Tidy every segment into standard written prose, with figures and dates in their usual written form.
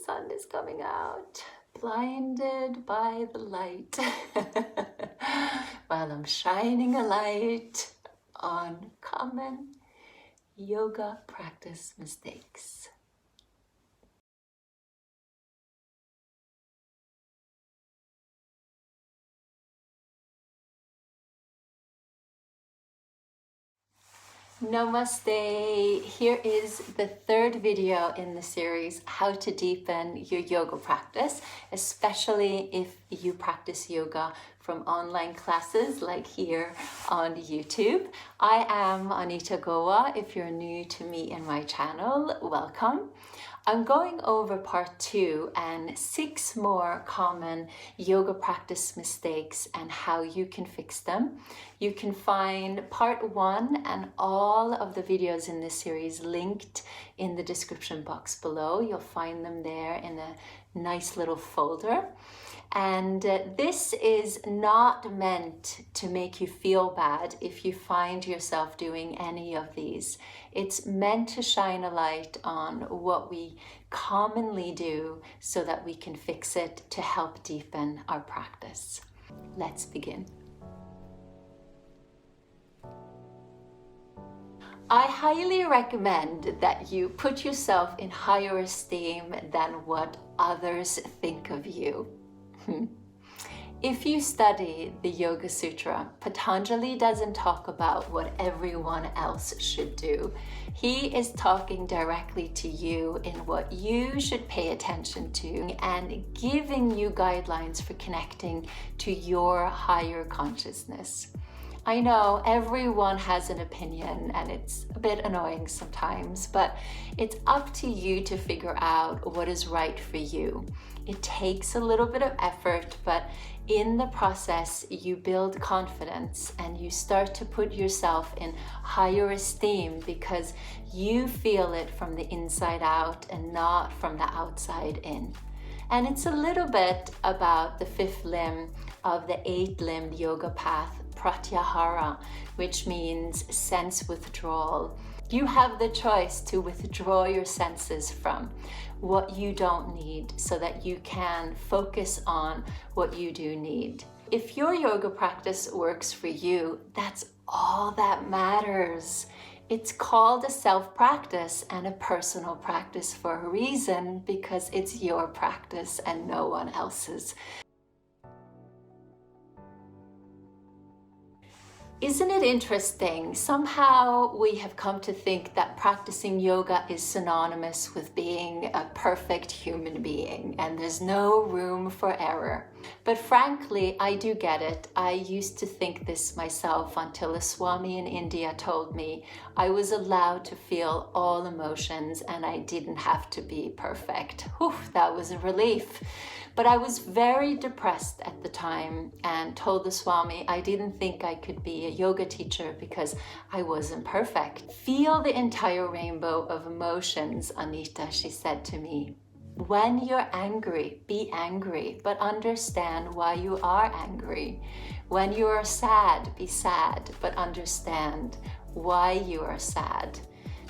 sun is coming out, blinded by the light, while I'm shining a light on common yoga practice mistakes. Namaste. Here is the third video in the series, How to Deepen Your Yoga Practice, especially if you practice yoga from online classes like here on YouTube. I am Anita Goa. If you're new to me and my channel, welcome. I'm going over part 2 and 6 more common yoga practice mistakes and how you can fix them. You can find part 1 and all of the videos in this series linked in the description box below. You'll find them there in a nice little folder. And this is not meant to make you feel bad if you find yourself doing any of these. It's meant to shine a light on what we commonly do so that we can fix it to help deepen our practice. Let's begin. I highly recommend that you put yourself in higher esteem than what others think of you. If you study the Yoga Sutra, Patanjali doesn't talk about what everyone else should do. He is talking directly to you in what you should pay attention to and giving you guidelines for connecting to your higher consciousness. I know everyone has an opinion and it's a bit annoying sometimes, but it's up to you to figure out what is right for you. It takes a little bit of effort, but in the process, you build confidence and you start to put yourself in higher esteem because you feel it from the inside out and not from the outside in. And it's a little bit about the 5th limb of the 8-limbed yoga path, pratyahara, which means sense withdrawal. You have the choice to withdraw your senses from what you don't need so that you can focus on what you do need. If your yoga practice works for you, that's all that matters. It's called a self-practice and a personal practice for a reason because it's your practice and no one else's. Isn't it interesting? Somehow we have come to think that practicing yoga is synonymous with being a perfect human being and there's no room for error. But frankly, I do get it. I used to think this myself until a Swami in India told me I was allowed to feel all emotions and I didn't have to be perfect. Whew, that was a relief. But I was very depressed at the time and told the Swami I didn't think I could be a yoga teacher because I wasn't perfect. Feel the entire rainbow of emotions, Anita, she said to me. When you're angry, be angry, but understand why you are angry. When you are sad, be sad, but understand why you are sad.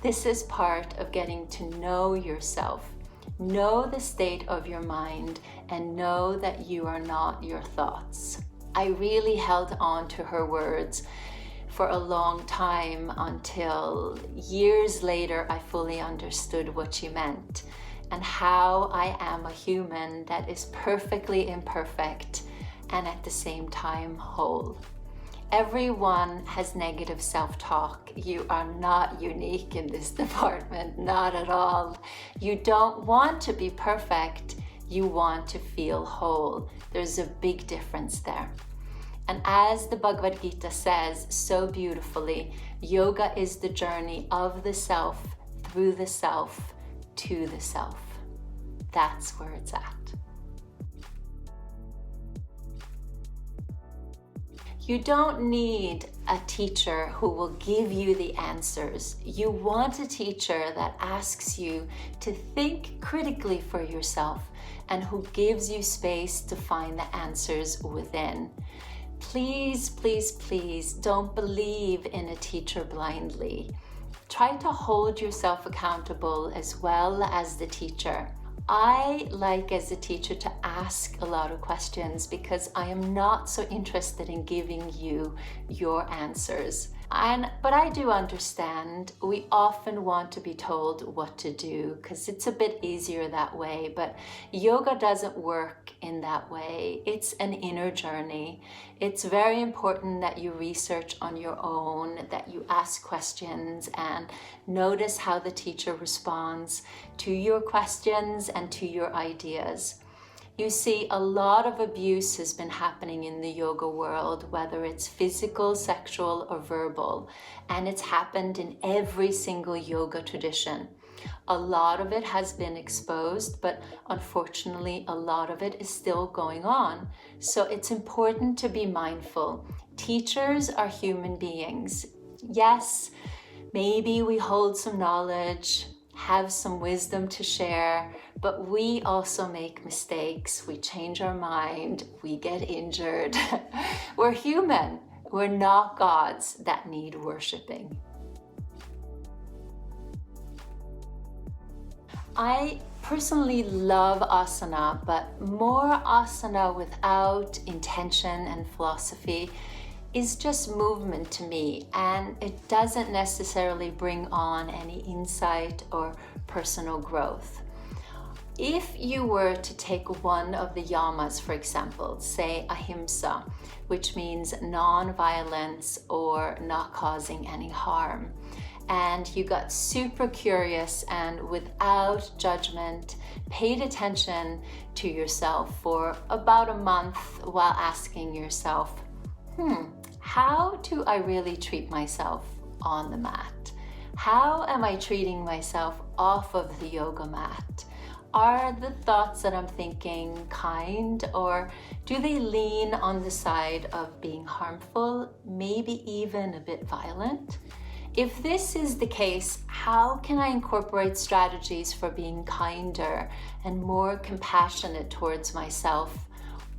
This is part of getting to know yourself. Know the state of your mind and know that you are not your thoughts. I really held on to her words for a long time until years later I fully understood what she meant and how I am a human that is perfectly imperfect and at the same time whole. Everyone has negative self-talk. You are not unique in this department, not at all. You don't want to be perfect, you want to feel whole. There's a big difference there. And as the Bhagavad Gita says so beautifully, yoga is the journey of the self, through the self, to the self. That's where it's at. You don't need a teacher who will give you the answers. You want a teacher that asks you to think critically for yourself and who gives you space to find the answers within. Please, please, please don't believe in a teacher blindly. Try to hold yourself accountable as well as the teacher. I like as a teacher to ask a lot of questions because I am not so interested in giving you your answers. But I do understand we often want to be told what to do because it's a bit easier that way, but yoga doesn't work in that way. It's an inner journey. It's very important that you research on your own, that you ask questions and notice how the teacher responds to your questions and to your ideas. You see, a lot of abuse has been happening in the yoga world, whether it's physical, sexual, or verbal, and it's happened in every single yoga tradition. A lot of it has been exposed, but unfortunately, a lot of it is still going on. So it's important to be mindful. Teachers are human beings. Yes, maybe we hold some knowledge, have some wisdom to share, but we also make mistakes. We change our mind, we get injured. We're human. We're not gods that need worshiping. I personally love asana, but more asana without intention and philosophy is just movement to me, and it doesn't necessarily bring on any insight or personal growth. If you were to take one of the yamas, for example, say ahimsa, which means non-violence or not causing any harm, and you got super curious and without judgment paid attention to yourself for about a month while asking yourself, how do I really treat myself on the mat? How am I treating myself off of the yoga mat? Are the thoughts that I'm thinking kind, or do they lean on the side of being harmful, maybe even a bit violent? If this is the case, how can I incorporate strategies for being kinder and more compassionate towards myself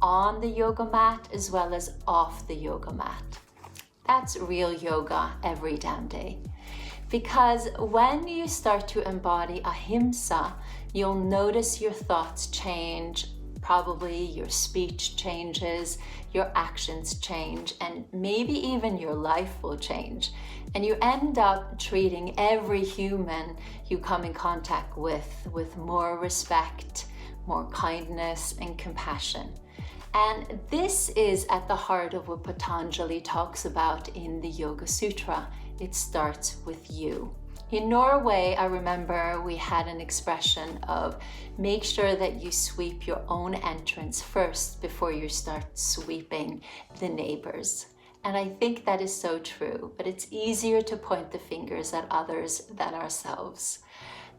on the yoga mat as well as off the yoga mat? That's real yoga every damn day. Because when you start to embody ahimsa, you'll notice your thoughts change, probably your speech changes, your actions change, and maybe even your life will change. And you end up treating every human you come in contact with more respect, more kindness, and compassion. And this is at the heart of what Patanjali talks about in the Yoga Sutra. It starts with you. In Norway, I remember we had an expression of make sure that you sweep your own entrance first before you start sweeping the neighbors. And I think that is so true, but it's easier to point the fingers at others than ourselves.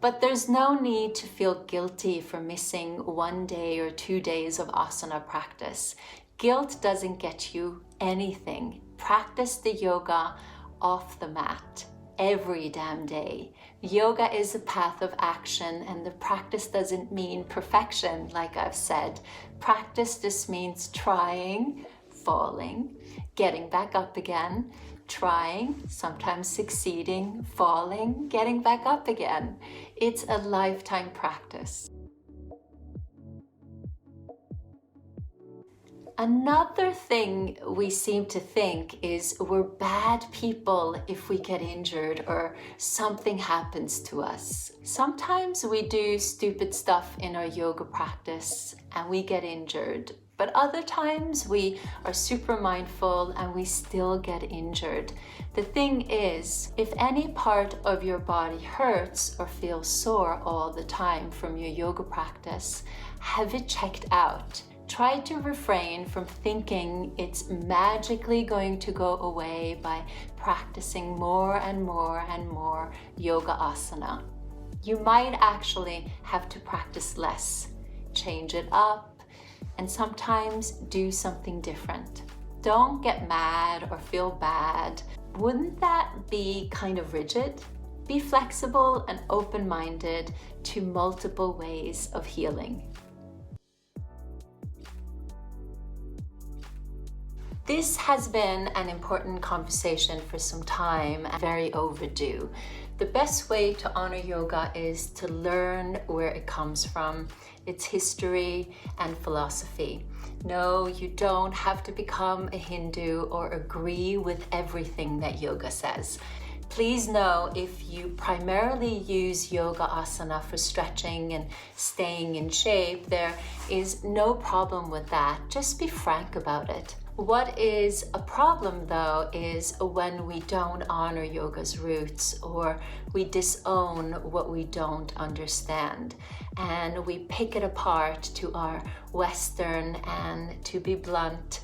But there's no need to feel guilty for missing 1 day or 2 days of asana practice. Guilt doesn't get you anything. Practice the yoga off the mat every damn day. Yoga is a path of action, and the practice doesn't mean perfection, like I've said. Practice just means trying, falling, getting back up again, trying, sometimes succeeding, falling, getting back up again. It's a lifetime practice. Another thing we seem to think is we're bad people if we get injured or something happens to us. Sometimes we do stupid stuff in our yoga practice and we get injured. But other times we are super mindful and we still get injured. The thing is, if any part of your body hurts or feels sore all the time from your yoga practice, have it checked out. Try to refrain from thinking it's magically going to go away by practicing more and more and more yoga asana. You might actually have to practice less, change it up, and sometimes do something different. Don't get mad or feel bad. Wouldn't that be kind of rigid? Be flexible and open-minded to multiple ways of healing. This has been an important conversation for some time, very overdue. The best way to honor yoga is to learn where it comes from, its history and philosophy. No, you don't have to become a Hindu or agree with everything that yoga says. Please know, if you primarily use yoga asana for stretching and staying in shape, there is no problem with that. Just be frank about it. What is a problem though is when we don't honor yoga's roots, or we disown what we don't understand, and we pick it apart to our Western and, to be blunt,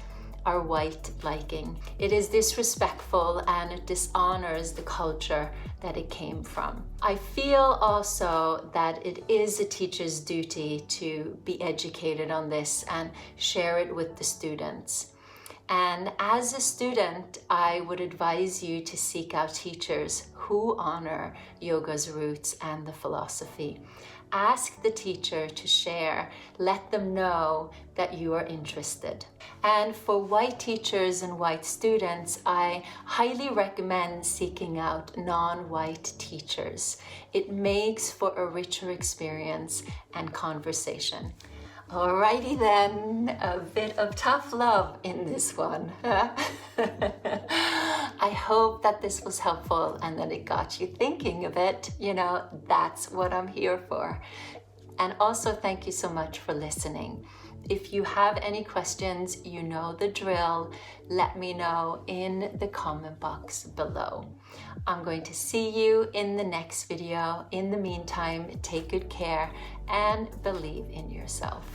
our white liking. It is disrespectful and it dishonors the culture that it came from. I feel also that it is a teacher's duty to be educated on this and share it with the students. And as a student, I would advise you to seek out teachers who honor yoga's roots and the philosophy. Ask the teacher to share. Let them know that you are interested. And for white teachers and white students, I highly recommend seeking out non-white teachers. It makes for a richer experience and conversation. Alrighty then, a bit of tough love in this one. I hope that this was helpful and that it got you thinking a bit. You know, that's what I'm here for. And also thank you so much for listening. If you have any questions, you know the drill. Let me know in the comment box below. I'm going to see you in the next video. In the meantime, take good care and believe in yourself.